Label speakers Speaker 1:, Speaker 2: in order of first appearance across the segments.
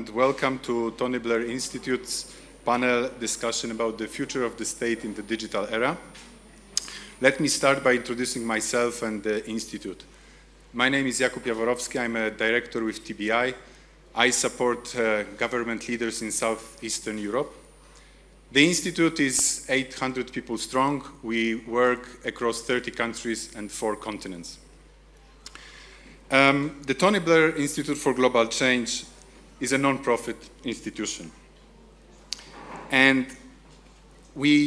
Speaker 1: and welcome to Tony Blair Institute's panel discussion about the future of the state in the digital era. Let me start by introducing myself and the Institute. My name is Jakub Jaworowski. I'm a director with TBI. I support government leaders in Southeastern Europe. The Institute is 800 people strong. We work across 30 countries and 4 continents. The Tony Blair Institute for Global Change is a non-profit institution. And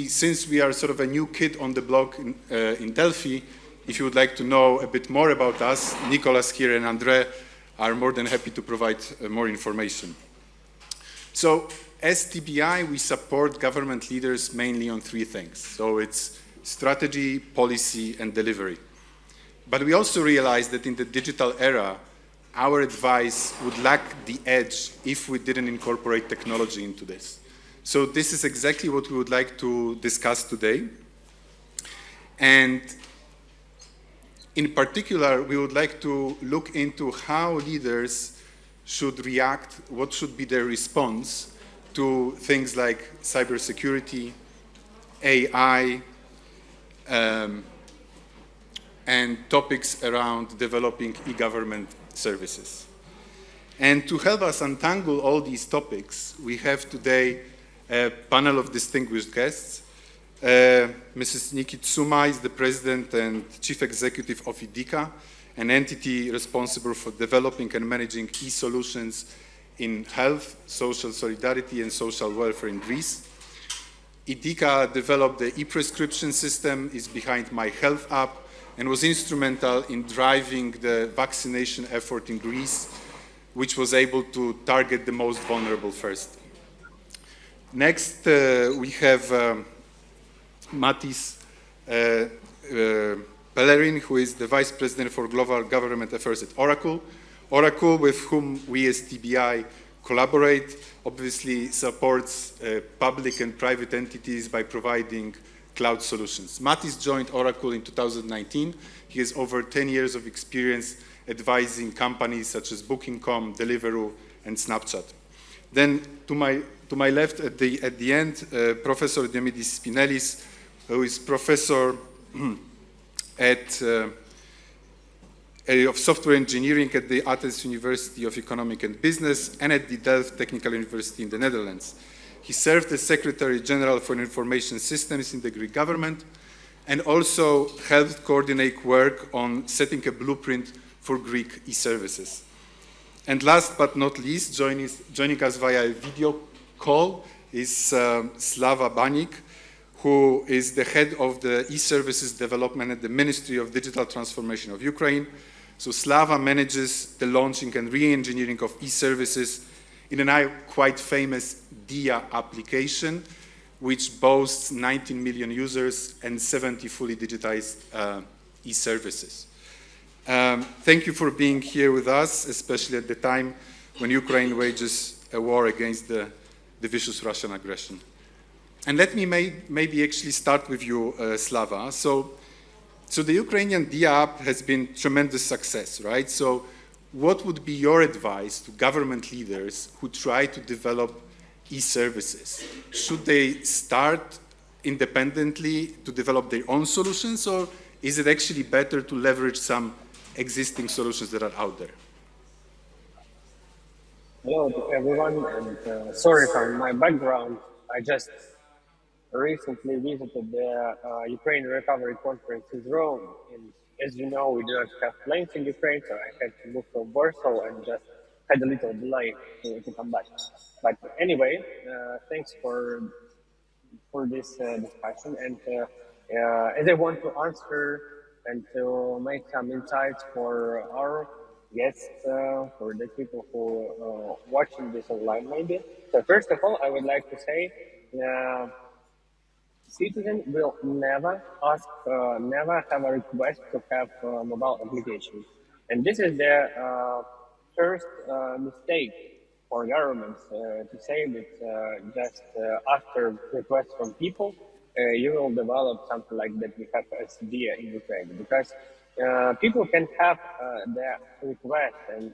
Speaker 1: since we are sort of a new kid on the block in Delphi, if you would like to know a bit more about us, Nicolas here and Andre are more than happy to provide more information. So as TBI, we support government leaders mainly on 3 things. So it's strategy, policy, and delivery. But we also realize that in the digital era, our advice would lack the edge if we didn't incorporate technology into this. So this is exactly what we would like to discuss today. And in particular, we would like to look into how leaders should react, what should be their response to things like cybersecurity, AI, and topics around developing e-government services. And to help us untangle all these topics, we have today a panel of distinguished guests. Mrs. Niki Tsouma is the President and Chief Executive of IDIKA, an entity responsible for developing and managing e-solutions in health, social solidarity, and social welfare in Greece. IDIKA developed the e-prescription system, is behind My Health app, and was instrumental in driving the vaccination effort in Greece, which was able to target the most vulnerable first. Next, we have Matis Pellerin, who is the Vice President for Global Government Affairs at Oracle. Oracle, with whom we as TBI collaborate, obviously supports public and private entities by providing cloud solutions. Matis joined Oracle in 2019. He has over 10 years of experience advising companies such as Booking.com, Deliveroo, and Snapchat. Then to my left at the end, Professor Diomidis Spinellis, who is professor of software engineering at the Athens University of Economic and Business and at the Delft Technical University in the Netherlands. He served as Secretary General for Information Systems in the Greek government and also helped coordinate work on setting a blueprint for Greek e-services. And last but not least, joining us via a video call is Slava Banik, who is the head of the e-services development at the Ministry of Digital Transformation of Ukraine. So Slava manages the launching and re-engineering of e-services in a now quite famous DIA application, which boasts 19 million users and 70 fully digitized e-services. Thank you for being here with us, especially at the time when Ukraine wages a war against the vicious Russian aggression. And let me maybe actually start with you, Slava. So the Ukrainian DIA app has been tremendous success, right? So what would be your advice to government leaders who try to develop e-services? Should they start independently to develop their own solutions, or is it actually better to leverage some existing solutions that are out there?
Speaker 2: Hello to everyone, and sorry for my background. I just recently visited the Ukraine Recovery Conference in Rome. And as you know, we do not have planes in Ukraine, so I had to move from Warsaw and just had a little delay to come back. But anyway, thanks for this discussion. And as I want to answer and to make some insights for our guests, for the people who are watching this online maybe. So first of all, I would like to say, citizen will never ask, never have a request to have a mobile application. And this is the first mistake for governments to say that just after requests from people, you will develop something like that we have as DIA in Ukraine. Because people can have their request and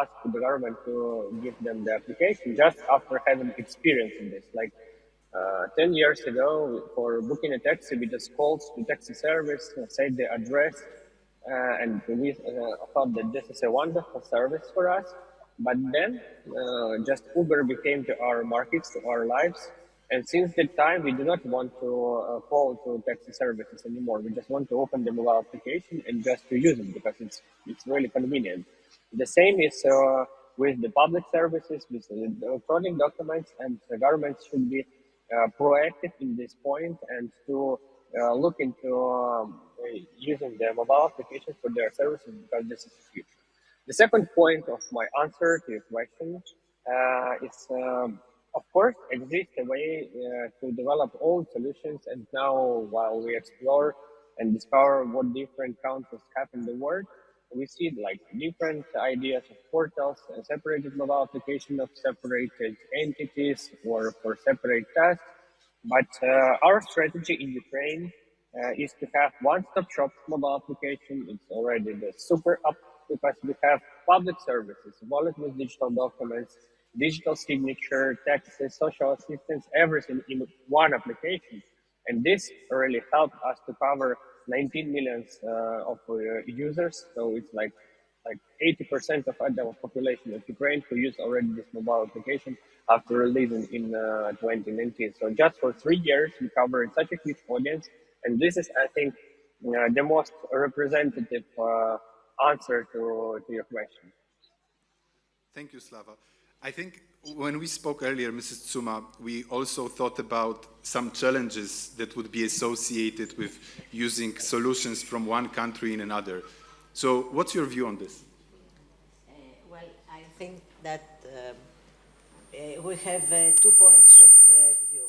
Speaker 2: ask the government to give them the application just after having experience in this. Like 10 years ago, for booking a taxi, we just called the taxi service, said the address, and we thought that this is a wonderful service for us. But then, just Uber became to our markets, to our lives. And since that time, we do not want to call to taxi services anymore. We just want to open the mobile application and just to use it because it's really convenient. The same is with the public services, with the electronic documents, and the government should be proactive in this point and to look into using the mobile applications for their services because this is the future. The second point of my answer to your question is, of course, exists a way to develop all solutions. And now, while we explore and discover what different countries have in the world, we see like different ideas of portals, separated mobile application of separated entities or for separate tasks. But our strategy in Ukraine is to have one-stop shop mobile application. It's already the super app because we have public services, wallet with digital documents, digital signature, taxes, social assistance, everything in one application. And this really helped us to cover 19 millions of users. So it's like 80% of adult population of Ukraine who use already this mobile application after releasing in 2019. So just for 3 years, we covered such a huge audience. And this is, I think, the most representative answer to your question.
Speaker 1: Thank you, Slava. I think when we spoke earlier, Mrs. Tsouma, we also thought about some challenges that would be associated with using solutions from one country in another. So what's your view on this?
Speaker 3: Well, I think that we have 2 points of view.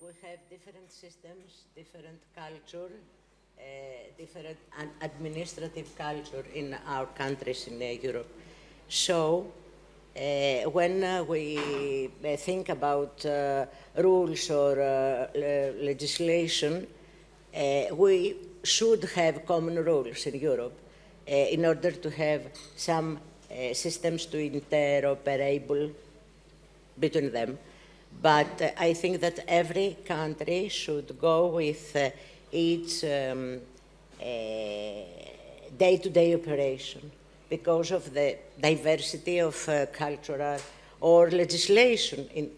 Speaker 3: We have different systems, different culture, different administrative culture in our countries in Europe. So when we think about rules or legislation, we should have common rules in Europe in order to have some systems to interoperable between them. But I think that every country should go with its day-to-day operation because of the diversity of cultural or legislation in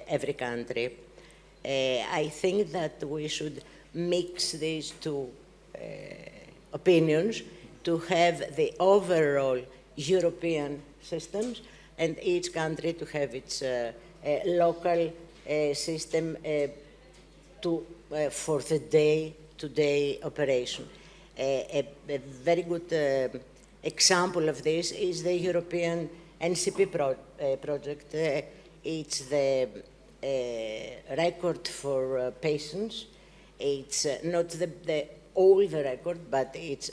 Speaker 3: every country. I think that we should mix these two opinions to have the overall European systems and each country to have its local system for the day-to-day operation. A very good example of this is the European NCP project. It's the record for patients. It's not the old record, but it's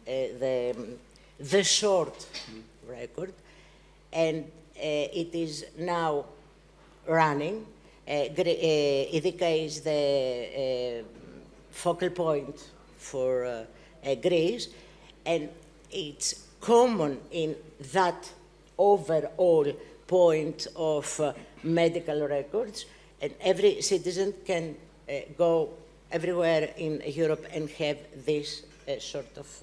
Speaker 3: the short record. And it is now running. IDIKA is the focal point for Greece, and it's common in that overall point of medical records, and every citizen can go everywhere in Europe and have this sort of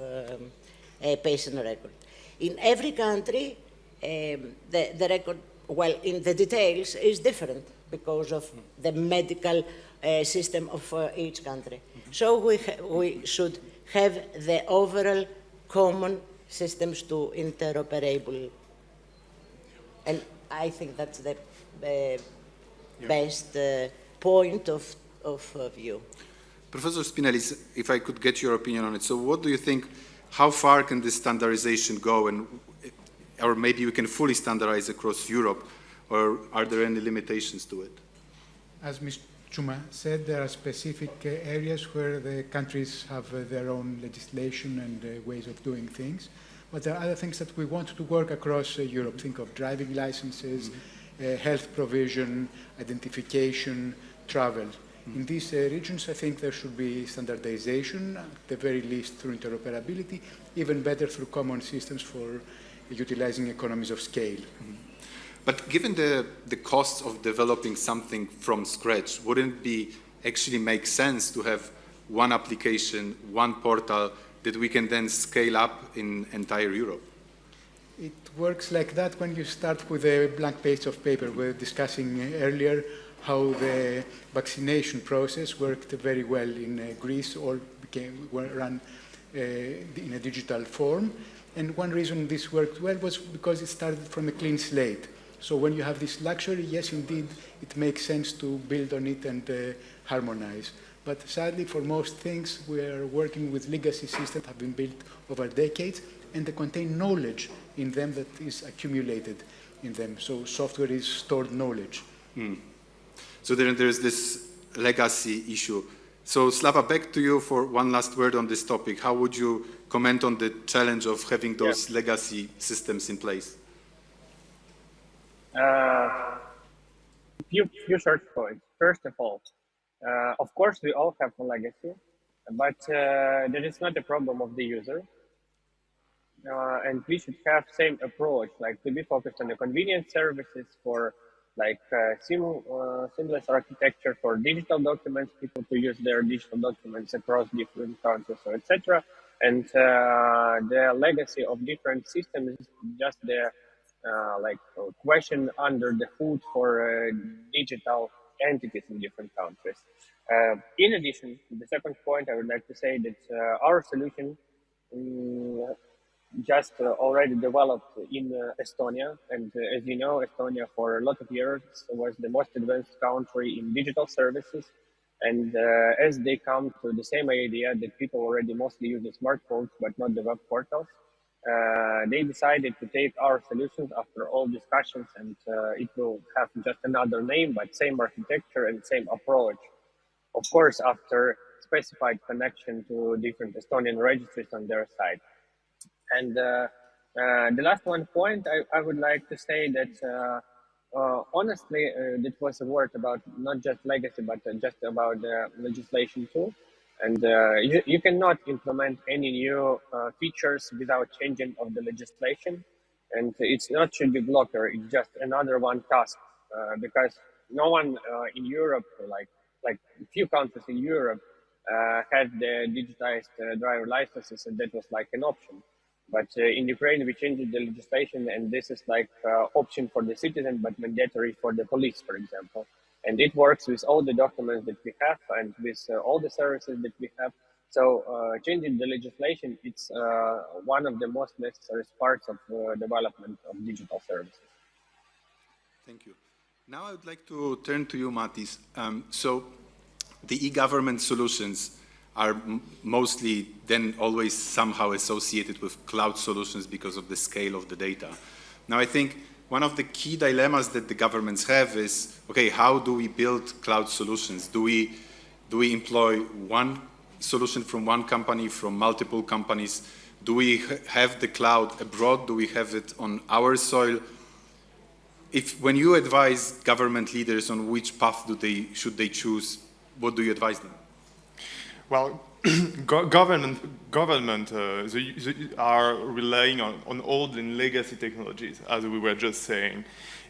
Speaker 3: patient record. In every country, the record, well, in the details, is different because of the medical system of each country. So we should have the overall common systems to interoperable. And I think that's the best point of view.
Speaker 1: Professor Spinellis, if I could get your opinion on it. So what do you think, how far can this standardization go, and or maybe we can fully standardize across Europe, or are there any limitations to it?
Speaker 4: As Ms. Tsouma said, there are specific areas where the countries have their own legislation and ways of doing things. But there are other things that we want to work across Europe. Think of driving licenses, health provision, identification, travel. In these regions, I think there should be standardization, at the very least through interoperability, even better through common systems for utilizing economies of scale.
Speaker 1: But given the costs of developing something from scratch, wouldn't it be actually make sense to have one application, one portal that we can then scale up in entire Europe?
Speaker 4: It works like that when you start with a blank page of paper. We were discussing earlier how the vaccination process worked very well in Greece, all were run in a digital form. And one reason this worked well was because it started from a clean slate. So when you have this luxury, yes, indeed, it makes sense to build on it and harmonize. But sadly, for most things, we are working with legacy systems that have been built over decades, and they contain knowledge in them that is accumulated in them. So software is stored knowledge.
Speaker 1: So there's this legacy issue. So Slava, back to you for one last word on this topic. How would you comment on the challenge of having those legacy systems in place?
Speaker 2: Few short points. First of all, of course, we all have a legacy, but that is not a problem of the user. And we should have same approach, like to be focused on the convenient services for like seamless architecture for digital documents, people to use their digital documents across different countries, so etc. And the legacy of different systems is just the question under the hood for digital entities in different countries. In addition, the second point I would like to say that our solution just already developed in Estonia, and as you know, Estonia for a lot of years was the most advanced country in digital services. And as they come to the same idea that people already mostly use the smartphones but not the web portals, they decided to take our solutions after all discussions, and it will have just another name but same architecture and same approach. Of course, after specified connection to different Estonian registries on their side. And the last one point I would like to say that honestly, that was a word about not just legacy, but just about legislation too. And you cannot implement any new features without changing of the legislation. And it's not should be blocker, it's just another one task. Because no one in Europe, like a few countries in Europe, had the digitized driver licenses, and that was like an option. But in Ukraine, we changed the legislation, and this is like option for the citizen, but mandatory for the police, for example. And it works with all the documents that we have and with all the services that we have. So changing the legislation, it's one of the most necessary parts of development of digital services.
Speaker 1: Thank you. Now I would like to turn to you, Matis. So the e-government solutions are mostly then always somehow associated with cloud solutions because of the scale of the data. Now I think one of the key dilemmas that the governments have is, okay, how do we build cloud solutions? Do we employ one solution from one company, from multiple companies? Do we have the cloud abroad? Do we have it on our soil? When you advise government leaders on which path should they choose, what do you advise them?
Speaker 5: Well, government are relying on old and legacy technologies, as we were just saying.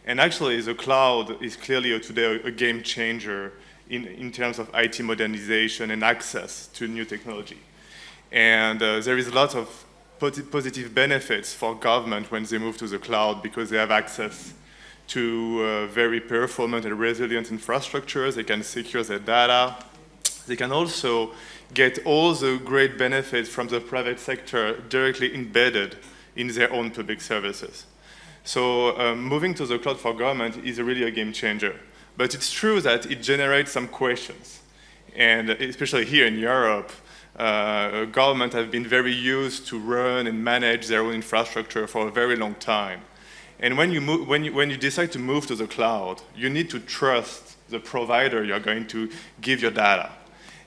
Speaker 5: And actually, the cloud is clearly today a game changer in terms of IT modernization and access to new technology. And there is a lot of positive benefits for government when they move to the cloud because they have access to very performant and resilient infrastructures. They can secure their data. They can also get all the great benefits from the private sector directly embedded in their own public services. So moving to the cloud for government is really a game changer. But it's true that it generates some questions. And especially here in Europe, government have been very used to run and manage their own infrastructure for a very long time. And when you decide to move to the cloud, you need to trust the provider you're going to give your data.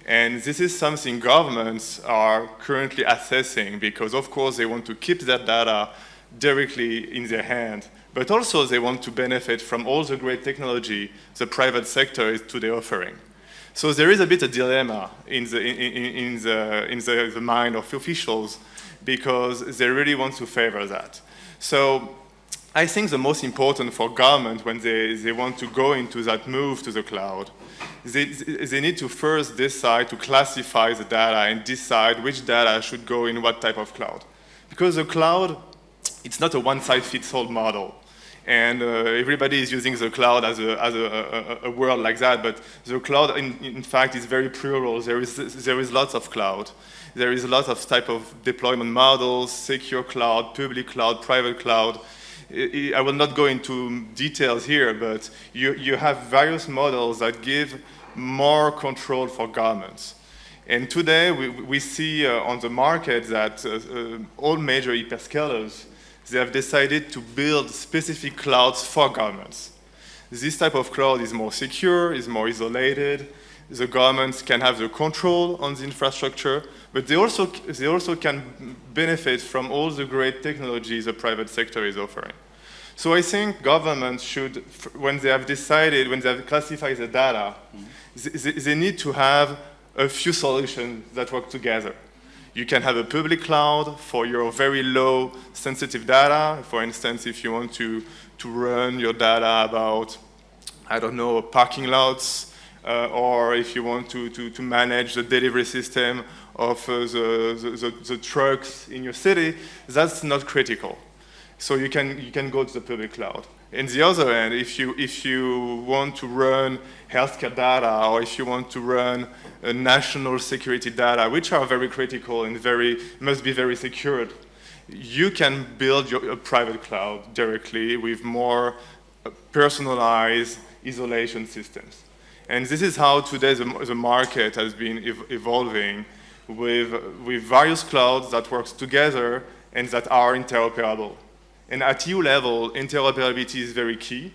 Speaker 5: And this is something governments are currently assessing because, of course, they want to keep that data directly in their hand, but also they want to benefit from all the great technology the private sector is today offering. So there is a bit of dilemma in the mind of officials because they really want to favor that. So I think the most important for government when they want to go into that move to the cloud, they need to first decide to classify the data and decide which data should go in what type of cloud. Because the cloud, it's not a one-size-fits-all model. And everybody is using the cloud as a word like that, but the cloud, in fact, is very plural. There is lots of cloud. There is a lot of type of deployment models, secure cloud, public cloud, private cloud. I will not go into details here, but you have various models that give more control for governments. And today, we see on the market that all major hyperscalers, they have decided to build specific clouds for governments. This type of cloud is more secure, is more isolated. The governments can have the control on the infrastructure, but they also can benefit from all the great technologies the private sector is offering. So I think governments should, when they have decided, when they have classified the data, they need to have a few solutions that work together. You can have a public cloud for your very low sensitive data. For instance, if you want to run your data about, I don't know, parking lots, or if you want to manage the delivery system of the trucks in your city, that's not critical. So you can go to the public cloud. On the other end, if you want to run healthcare data, or if you want to run national security data, which are very critical and must be very secured, you can build a private cloud directly with more personalized isolation systems. And this is how today the market has been evolving with various clouds that work together and that are interoperable. And at EU level, interoperability is very key.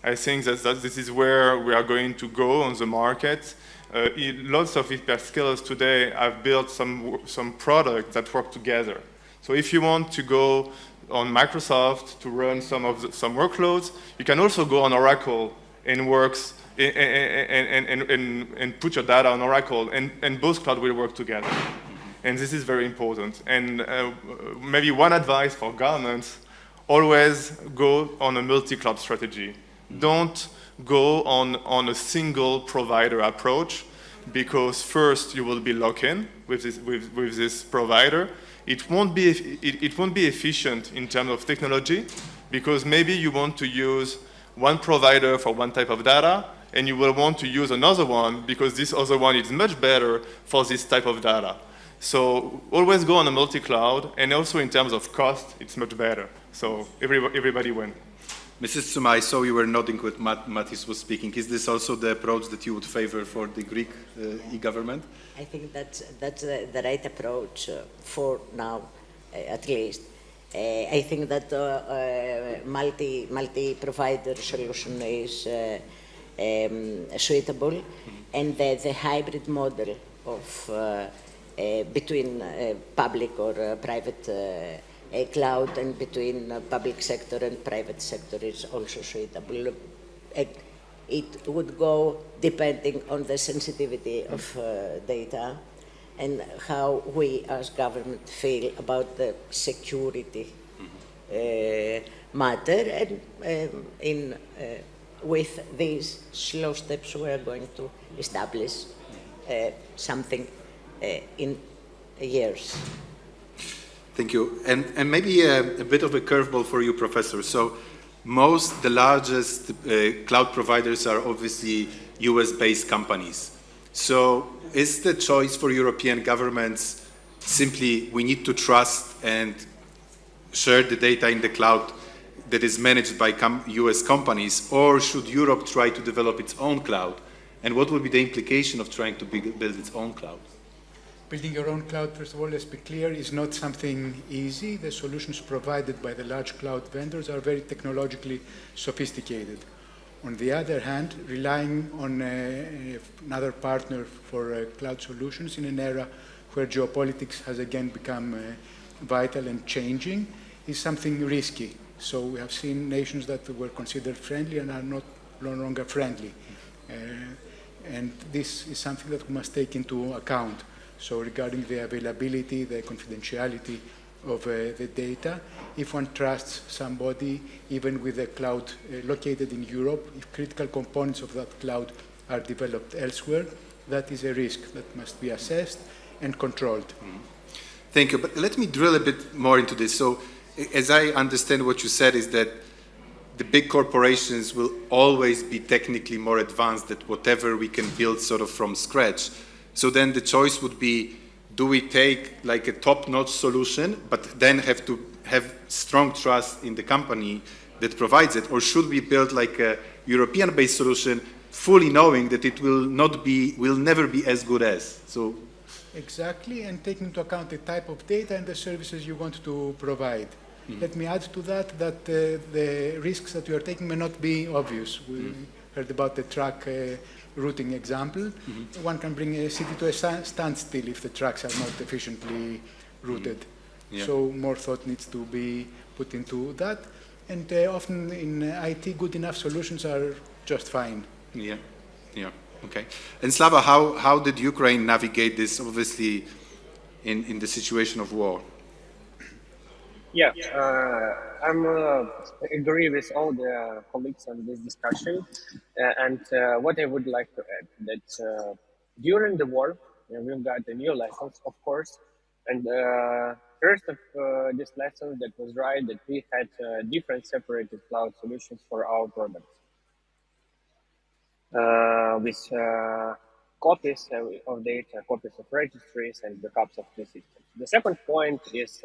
Speaker 5: I think that this is where we are going to go on the market. Lots of hyperscalers today have built some products that work together. So if you want to go on Microsoft to run some workloads, you can also go on Oracle and works and put your data on Oracle, and both clouds will work together. And this is very important. And maybe one advice for governments: always go on a multi-cloud strategy. Don't go on a single provider approach, because first you will be locked in with this provider. It won't be efficient in terms of technology, because maybe you want to use one provider for one type of data, and you will want to use another one because this other one is much better for this type of data. So always go on a multi-cloud, and also in terms of cost, it's much better. So everybody win.
Speaker 1: Mrs. Tsouma, I saw you were nodding when Matthis was speaking. Is this also the approach that you would favor for the Greek e-government?
Speaker 3: I think that's the right approach for now, at least. I think that multi-provider solution is suitable, and the hybrid model of between public or private cloud and between public sector and private sector is also suitable. It would go depending on the sensitivity of data and how we as government feel about the security matter, and with these slow steps we are going to establish something in years.
Speaker 1: Thank you. And maybe a bit of a curveball for you, Professor. So the largest cloud providers are obviously US-based companies. So is the choice for European governments simply we need to trust and share the data in the cloud that is managed by US companies, or should Europe try to develop its own cloud? And what would be the implication of trying to build its own cloud?
Speaker 4: Building your own cloud, first of all, let's be clear, is not something easy. The solutions provided by the large cloud vendors are very technologically sophisticated. On the other hand, relying on another partner for cloud solutions in an era where geopolitics has again become vital and changing is something risky. So we have seen nations that were considered friendly and are no longer friendly. And this is something that we must take into account. So regarding the availability, the confidentiality of the data, if one trusts somebody, even with a cloud located in Europe, if critical components of that cloud are developed elsewhere, that is a risk that must be assessed and controlled.
Speaker 1: Mm-hmm. Thank you. But let me drill a bit more into this. So as I understand what you said is that the big corporations will always be technically more advanced than whatever we can build sort of from scratch. So then the choice would be, do we take like a top-notch solution, but then have to have strong trust in the company that provides it, or should we build like a European-based solution, fully knowing that it will never be as good as? So
Speaker 4: exactly, and taking into account the type of data and the services you want to provide. Mm-hmm. Let me add to that the risks that you are taking may not be obvious. We heard about the truck routing example. Mm-hmm. One can bring a city to a standstill if the trucks are not efficiently routed. Mm-hmm. Yeah. So more thought needs to be put into that. And often in IT, good enough solutions are just fine.
Speaker 1: Yeah, yeah, okay. And Slava, how did Ukraine navigate this, obviously, in the situation of war?
Speaker 2: Yeah, I'm agree with all the colleagues on this discussion, and what I would like to add that during the war we've got the new lessons, of course, and first of this lesson that was right that we had different separated cloud solutions for our products with copies of data, copies of registries, and backups of the system. The second point is.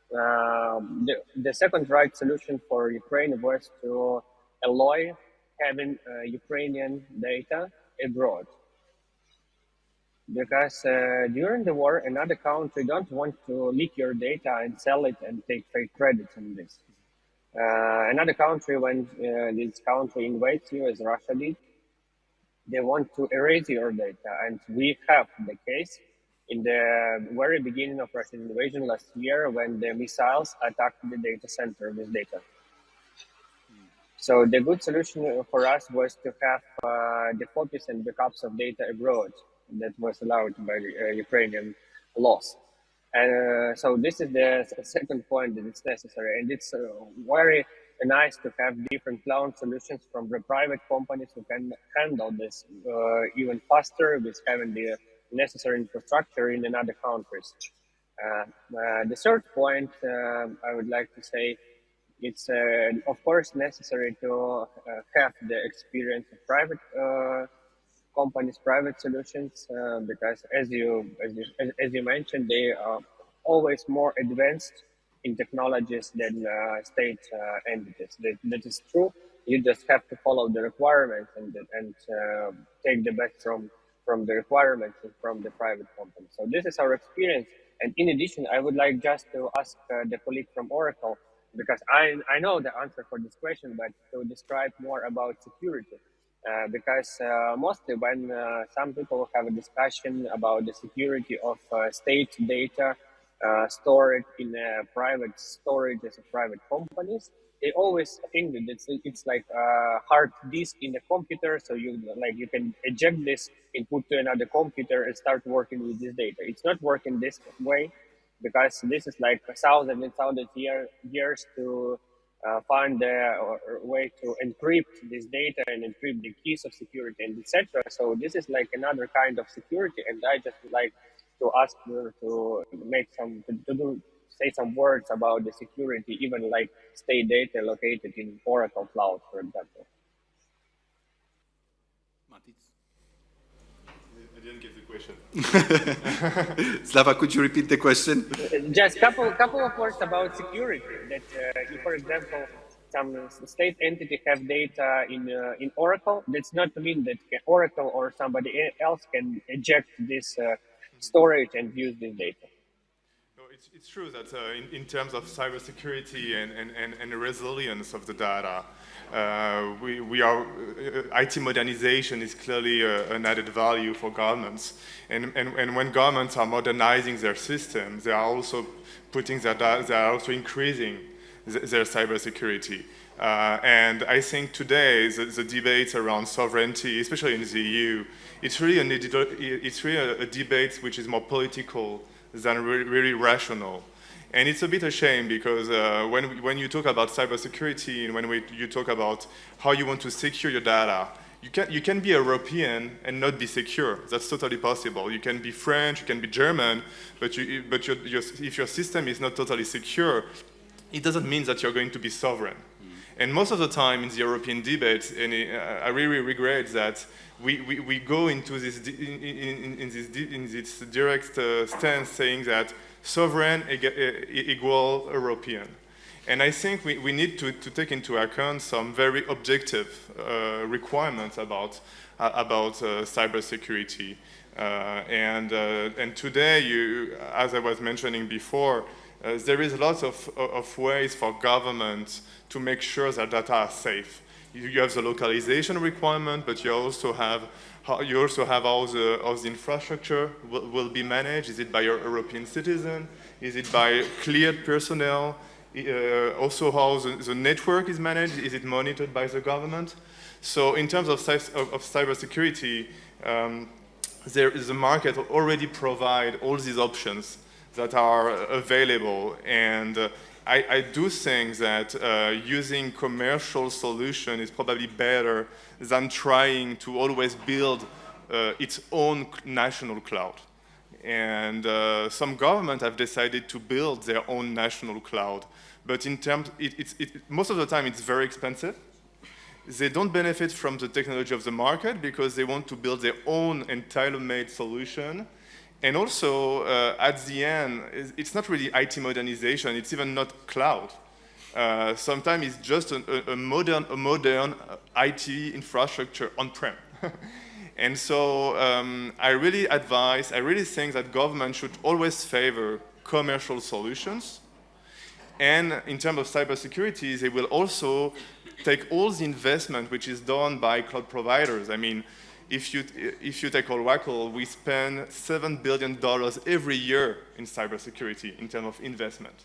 Speaker 2: The second right solution for Ukraine was to allow having Ukrainian data abroad. Because during the war, another country don't want to leak your data and sell it and take fake credits on this. Another country, when this country invades you, as Russia did, they want to erase your data. And we have the case in the very beginning of Russian invasion last year when the missiles attacked the data center with data. So the good solution for us was to have the copies and backups of data abroad that was allowed by Ukrainian laws. And so this is the second point that it's necessary. And it's very nice to have different cloud solutions from the private companies who can handle this even faster with having the necessary infrastructure in another countries. The third point I would like to say, it's of course necessary to have the experience of private companies, private solutions, because as you mentioned, they are always more advanced in technologies than state entities. That is true. You just have to follow the requirements and take the best from the requirements and from the private company. So this is our experience. And in addition, I would like just to ask the colleague from Oracle, because I know the answer for this question, but to describe more about security. Because mostly when some people have a discussion about the security of state data stored in private storages of private companies, they always think that it's like a hard disk in the computer, so you can eject this and put to another computer and start working with this data. It's not working this way, because this is like thousands and thousands years to find a way to encrypt this data and encrypt the keys of security and etc. So this is like another kind of security, and I just would like to ask you to make say some words about the security, even like state data located in Oracle Cloud, for example.
Speaker 5: I didn't get the question.
Speaker 1: Slava, could you repeat the question?
Speaker 2: Just couple of words about security. That if, for example, some state entity have data in Oracle, that's not to mean that Oracle or somebody else can eject this storage and use this data.
Speaker 5: It's true that in terms of cybersecurity and resilience of the data, IT modernization is clearly an added value for governments. And when governments are modernizing their systems, they are also putting their data, they are also increasing their cybersecurity. And I think today the debate around sovereignty, especially in the EU, it's really a debate which is more political than really rational. And it's a bit a shame because when you talk about cybersecurity and when you talk about how you want to secure your data, you can be European and not be secure. That's totally possible. You can be French, you can be German, but if your system is not totally secure, it doesn't mean that you're going to be sovereign. And most of the time in the European debates, and I really regret that we go into this in this direct stance saying that sovereign equal European. And I think we need to take into account some very objective requirements about cybersecurity. And today, as I was mentioning before, there is lots of ways for governments to make sure that data are safe. You have the localization requirement, but you also have how the infrastructure will be managed. Is it by your European citizen? Is it by cleared personnel? Also how the network is managed. Is it monitored by the government? So in terms of cybersecurity, the market already provide all these options that are available. And I do think that using commercial solution is probably better than trying to always build its own national cloud. And some governments have decided to build their own national cloud. But in terms, most of the time it's very expensive. They don't benefit from the technology of the market because they want to build their own tailor-made solution. And also, at the end, it's not really IT modernization, it's even not cloud. Sometimes it's just a modern IT infrastructure on-prem. And so I really think that government should always favor commercial solutions. And in terms of cybersecurity, they will also take all the investment which is done by cloud providers. I mean, if you take Oracle, we spend $7 billion every year in cybersecurity in terms of investment.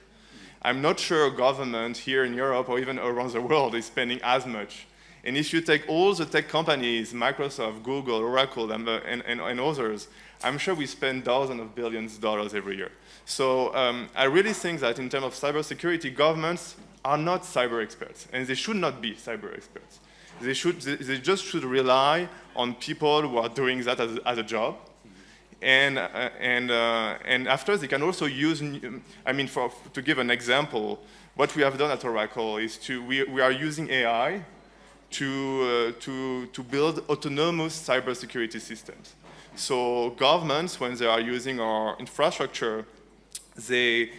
Speaker 5: I'm not sure a government here in Europe or even around the world is spending as much. And if you take all the tech companies, Microsoft, Google, Oracle, and others, I'm sure we spend thousands of billions of dollars every year. So I really think that in terms of cybersecurity, governments are not cyber experts, and they should not be cyber experts. They just should rely on people who are doing that as a job. And after they can also use, to give an example, what we have done at Oracle is we are using AI to build autonomous cybersecurity systems. So governments, when they are using our infrastructure, they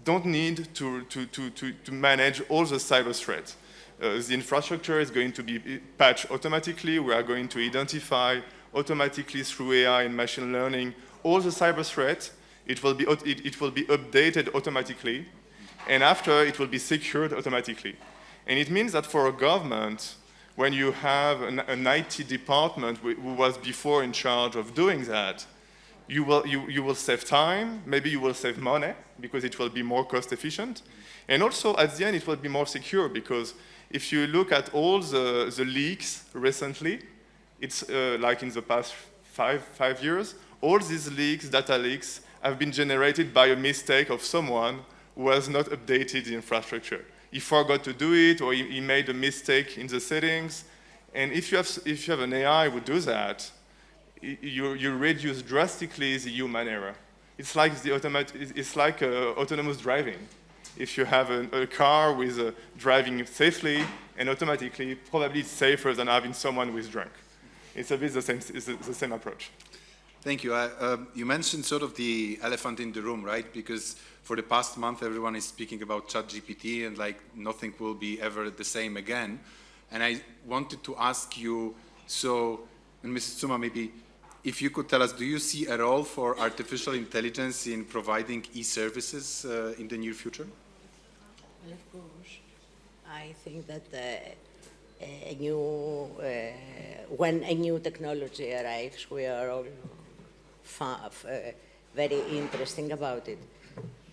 Speaker 5: don't need to manage all the cyber threats. The infrastructure is going to be patched automatically. We are going to identify automatically through AI and machine learning all the cyber threats. It will be updated automatically, and after it will be secured automatically. And it means that for a government, when you have an IT department who was before in charge of doing that, you will save time, maybe you will save money because it will be more cost efficient. And also at the end it will be more secure because if you look at all the leaks recently, it's like in the past five years, all these leaks, data leaks, have been generated by a mistake of someone who has not updated the infrastructure. He forgot to do it, or he made a mistake in the settings. And if you have an AI who does that, you reduce drastically the human error. It's like autonomous driving. If you have a car with driving safely and automatically, probably it's safer than having someone who is drunk. It's a bit the same approach.
Speaker 1: Thank you. You mentioned sort of the elephant in the room, right? Because for the past month, everyone is speaking about ChatGPT and like nothing will be ever the same again. And I wanted to ask you, and Mrs. Tsouma, maybe if you could tell us, do you see a role for artificial intelligence in providing e-services in the near future?
Speaker 3: Well, of course. I think that when a new technology arrives, we are all very interesting about it.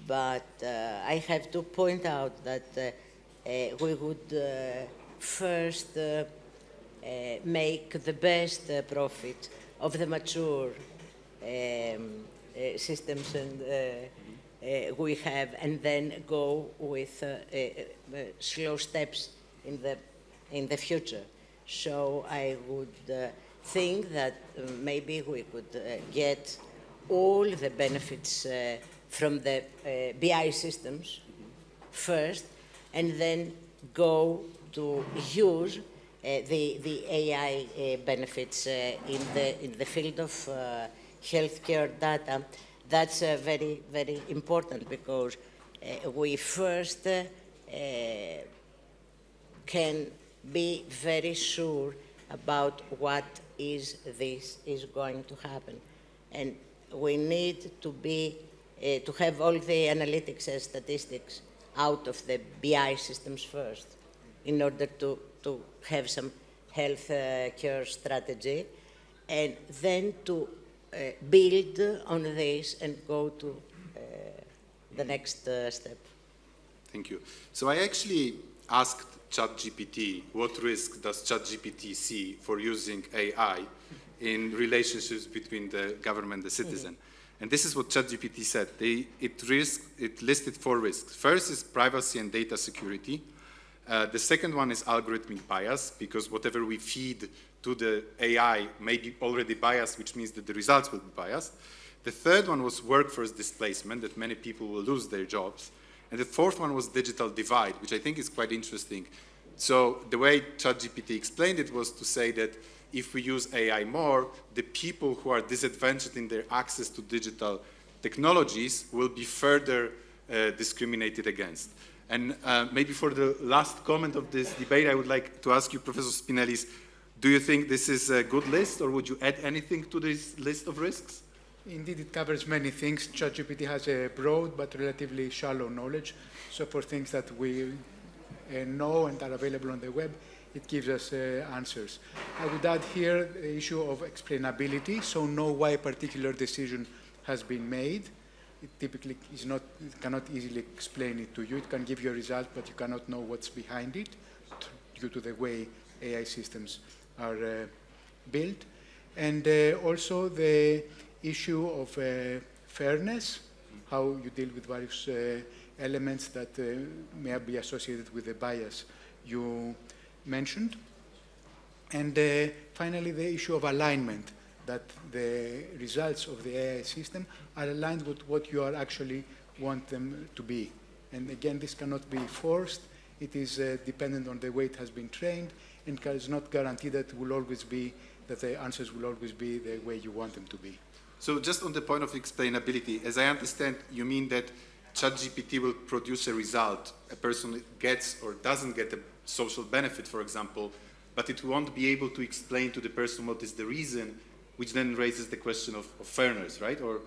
Speaker 3: But I have to point out that we would first make the best profit of the mature systems and we have, and then go with slow steps in the future. So I would think that maybe we could get all the benefits from the BI systems first, and then go to use the AI benefits in the field of healthcare data. That's very, very important because we first can be very sure about what is going to happen. And we need to be, to have all the analytics and statistics out of the BI systems first in order to have some health care strategy, and then to build on this and go to the next step.
Speaker 1: Thank you. So I actually asked ChatGPT, what risk does ChatGPT see for using AI in relationships between the government and the citizen? And this is what ChatGPT said. It listed 4 risks. First is privacy and data security. The second one is algorithmic bias, because whatever we feed to the AI may be already biased, which means that the results will be biased. The third one was workforce displacement, that many people will lose their jobs. And the fourth one was digital divide, which I think is quite interesting. So the way ChatGPT explained it was to say that if we use AI more, the people who are disadvantaged in their access to digital technologies will be further discriminated against. And maybe for the last comment of this debate, I would like to ask you, Professor Spinellis, do you think this is a good list, or would you add anything to this list of risks?
Speaker 4: Indeed, it covers many things. ChatGPT has a broad but relatively shallow knowledge. So for things that we know and are available on the web, it gives us answers. I would add here the issue of explainability, so know why a particular decision has been made. It typically is not, it cannot easily explain it to you. It can give you a result, but you cannot know what's behind it due to the way AI systems are built. And also the issue of fairness, how you deal with various elements that may be associated with the bias you mentioned. And finally, the issue of alignment, that the results of the AI system are aligned with what you are actually want them to be. And again, this cannot be forced. It is dependent on the way it has been trained, and is not guaranteed that it will always be, that the answers will always be the way you want them to be.
Speaker 1: So just on the point of explainability, as I understand, you mean that ChatGPT will produce a result, a person gets or doesn't get a social benefit, for example, but it won't be able to explain to the person what is the reason, which then raises the question of fairness, right? Or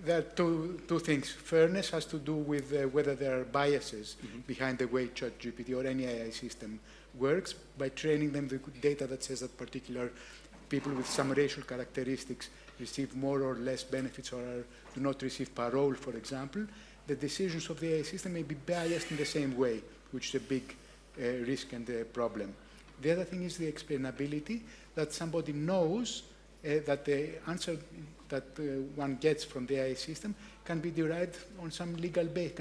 Speaker 4: there are two things. Fairness has to do with whether there are biases behind the way ChatGPT or any AI system works, by training them with data that says that particular people with some racial characteristics receive more or less benefits, or do not receive parole, for example. The decisions of the AI system may be biased in the same way, which is a big risk and a problem. The other thing is the explainability, that somebody knows that the answer that one gets from the AI system can be derived on some legal base,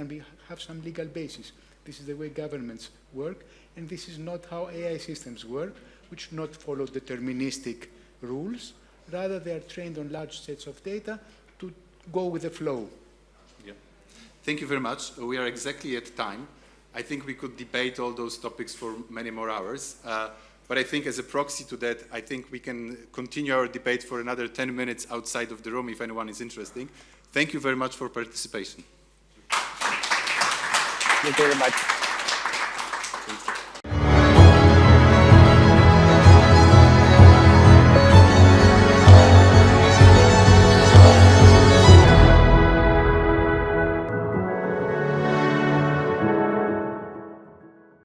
Speaker 4: have some legal basis. This is the way governments work, and this is not how AI systems work, which not follow deterministic rules. Rather, they are trained on large sets of data to go with the flow.
Speaker 1: Yeah. Thank you very much. We are exactly at time. I think we could debate all those topics for many more hours. But I think as a proxy to that, I think we can continue our debate for another 10 minutes outside of the room if anyone is interested. Thank you very much for participation.
Speaker 2: Thank you very much.